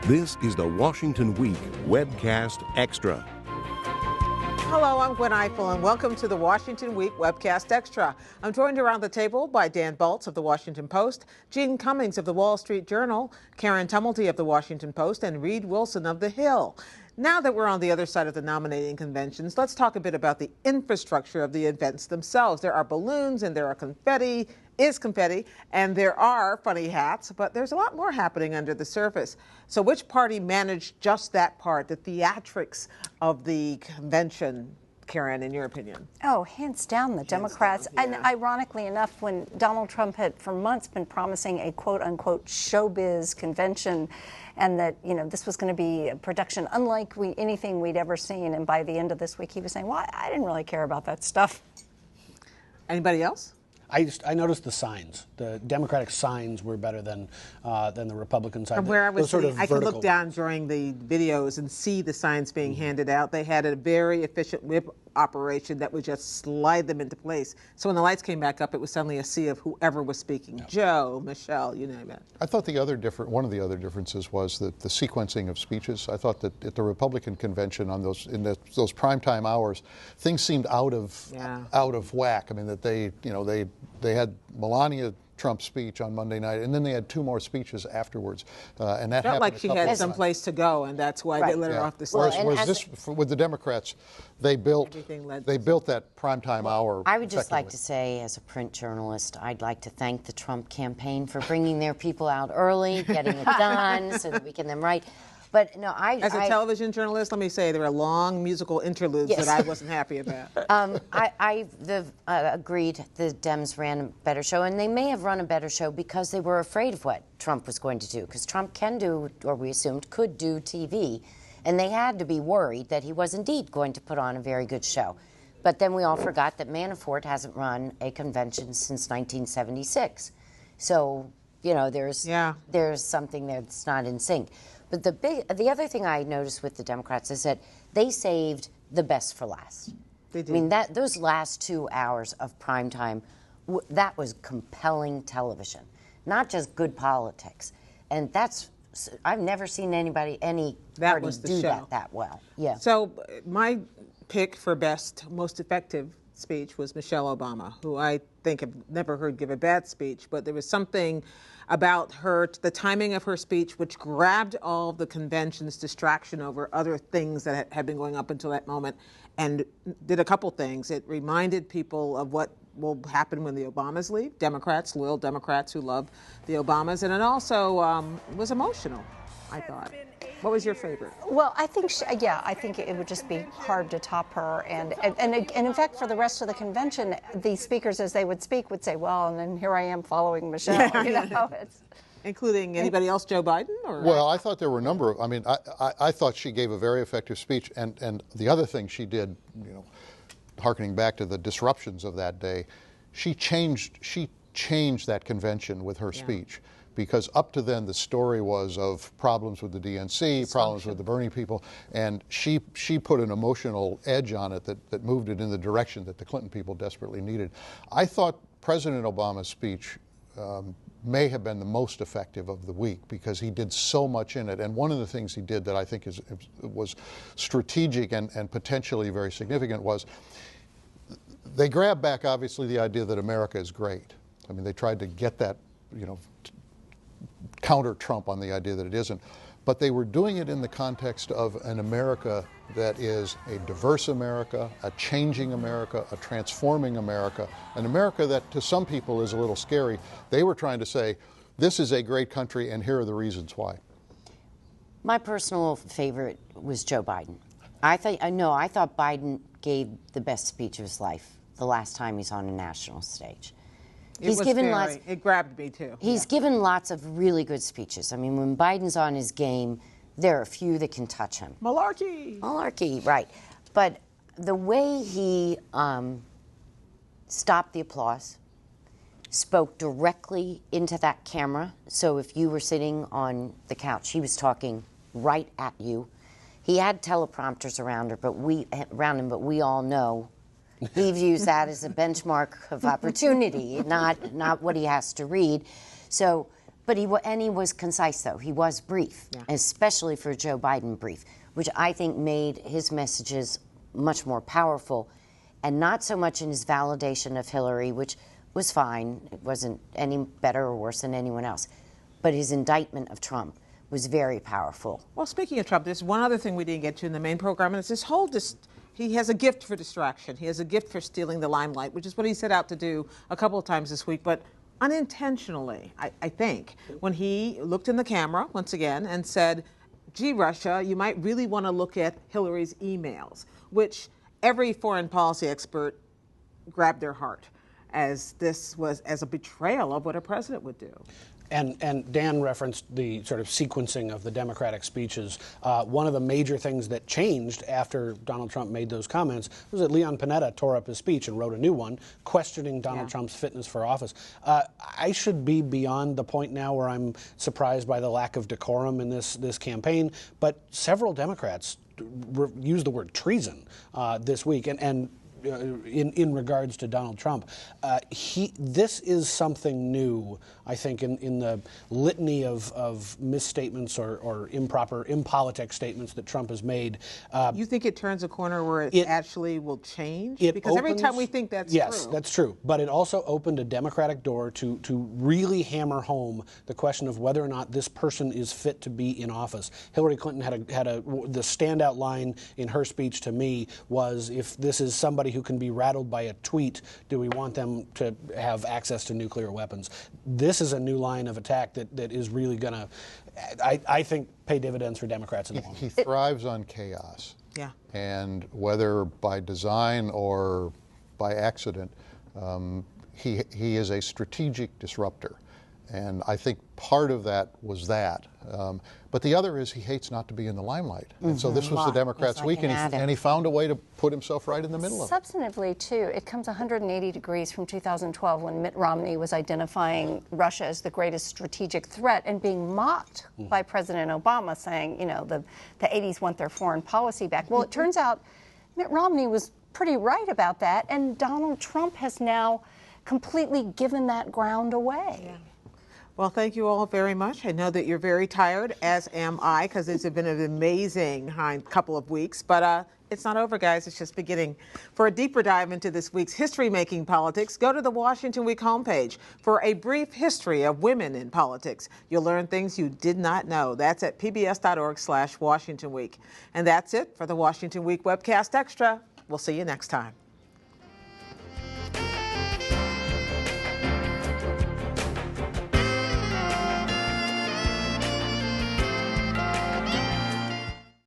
This is the Washington Week Webcast Extra. Hello, I'm Gwen Eiffel, and welcome to the Washington Week Webcast Extra. I'm joined around the table by Dan Baltz of the Washington Post, Gene Cummings of the Wall Street Journal, Karen Tumulty of the Washington Post, and Reed Wilson of The Hill. Now that we're on the other side of the nominating conventions, let's talk a bit about the infrastructure of the events themselves. There are balloons and there are confetti, and there are funny hats, but there's a lot more happening under the surface. So which party managed just that part, the theatrics of the convention, Karen, in your opinion? Oh, hands down, the Democrats. Yeah. And ironically enough, when Donald Trump had for months been promising a quote-unquote showbiz convention, and that, you know, this was going to be a production unlike anything we'd ever seen, and by the end of this week, he was saying, well, I didn't really care about that stuff. Anybody else? I noticed the signs. The Democratic signs were better than the Republican side. From where I was sitting, I could vertical. look down during the videos and see the signs being handed out. They had a very efficient whip operation that would just slide them into place. So when the lights came back up, it was suddenly a sea of whoever was speaking. Yep. Joe, Michelle, you name it. I thought one of the other differences was the sequencing of speeches. I thought that at the Republican convention those primetime hours, things seemed out of whack. I mean, that they had Melania Trump's speech on Monday night, and then they had two more speeches afterwards, and that felt happened like she had some place to go, and that's why they let her off the stage. Whereas with the Democrats, they built that primetime hour. I would just like to say, as a print journalist, I'd like to thank the Trump campaign for bringing their people out early, getting it done, so that we can then write. But no, as a television journalist, let me say there were long musical interludes that I wasn't happy about. I agreed the Dems ran a better show, and they may have run a better show because they were afraid of what Trump was going to do. Because Trump can do, or we assumed could do, TV, and they had to be worried that he was indeed going to put on a very good show. But then we all forgot that Manafort hasn't run a convention since 1976. So, you know, there's something there that's not in sync. But the other thing I noticed with the Democrats is that they saved the best for last. They did. I mean, those last 2 hours of prime time, that was compelling television, not just good politics. And I've never seen any party do that well. Yeah. So my pick for best, most effective speech was Michelle Obama, who I think I've never heard give a bad speech, but there was something about the timing of her speech, which grabbed all of the convention's distraction over other things that had been going up until that moment, and did a couple things. It reminded people of what will happen when the Obamas leave, loyal Democrats who love the Obamas, and it also was emotional, I thought. What was your favorite? Well, I think it would just be hard to top her, and in fact, for the rest of the convention, the speakers, as they would speak, would say, "Well, and then here I am following Michelle." You know, including anybody else, Joe Biden? Or? Well, I thought there were a number of. I mean, I thought she gave a very effective speech, and the other thing she did, you know, harkening back to the disruptions of that day, she changed that convention with her speech. Because up to then the story was of problems with the DNC, problems with the Bernie people, and she put an emotional edge on it that moved it in the direction that the Clinton people desperately needed. I thought President Obama's speech may have been the most effective of the week because he did so much in it. And one of the things he did that I think was strategic and potentially very significant was they grabbed back, obviously, the idea that America is great. I mean, they tried to get that, you know, counter Trump on the idea that it isn't. But they were doing it in the context of an America that is a diverse America, a changing America, a transforming America, an America that to some people is a little scary. They were trying to say, this is a great country and here are the reasons why. My personal favorite was Joe Biden. I thought Biden gave the best speech of his life the last time he's on a national stage. It grabbed me too. He's given lots of really good speeches. I mean, when Biden's on his game, there are a few that can touch him. Malarkey, right. But the way he stopped the applause, spoke directly into that camera. So if you were sitting on the couch, he was talking right at you. He had teleprompters around him, but we all know he views that as a benchmark of opportunity, not what he has to read. So, But he was concise, though. He was brief, especially for Joe Biden brief, which I think made his messages much more powerful, and not so much in his validation of Hillary, which was fine. It wasn't any better or worse than anyone else. But his indictment of Trump was very powerful. Well, speaking of Trump, there's one other thing we didn't get to in the main program, and it's this whole he has a gift for distraction. He has a gift for stealing the limelight, which is what he set out to do a couple of times this week, but unintentionally, I think, when he looked in the camera once again and said, gee, Russia, you might really want to look at Hillary's emails, which every foreign policy expert grabbed their heart, as this was as a betrayal of what a president would do. And Dan referenced the sort of sequencing of the Democratic speeches. One of the major things that changed after Donald Trump made those comments was that Leon Panetta tore up his speech and wrote a new one questioning Donald Trump's fitness for office. I should be beyond the point now where I'm surprised by the lack of decorum in this campaign, but several Democrats used the word treason this week, and in regards to Donald Trump. This is something new, I think, in the litany of misstatements or impolitic statements that Trump has made. You think it turns a corner where it actually will change? Because every time we think that's yes, true. that's true. But it also opened a Democratic door to really hammer home the question of whether or not this person is fit to be in office. Hillary Clinton the standout line in her speech to me was, if this is somebody who can be rattled by a tweet, do we want them to have access to nuclear weapons? This is a new line of attack that is really going to, I think, pay dividends for Democrats in the long run. He thrives on chaos. Yeah. And whether by design or by accident, he is a strategic disruptor. And I think part of that was that. But the other is he hates not to be in the limelight. And so this was the Democrats' week, and he found a way to put himself right in the middle of it. Substantively, too, it comes 180 degrees from 2012 when Mitt Romney was identifying Russia as the greatest strategic threat and being mocked by President Obama, saying, you know, the 80s want their foreign policy back. Well, it turns out Mitt Romney was pretty right about that, and Donald Trump has now completely given that ground away. Yeah. Well, thank you all very much. I know that you're very tired, as am I, because it's been an amazing couple of weeks. But it's not over, guys. It's just beginning. For a deeper dive into this week's history-making politics, go to the Washington Week homepage for a brief history of women in politics. You'll learn things you did not know. That's at pbs.org/Washington Week. And that's it for the Washington Week Webcast Extra. We'll see you next time.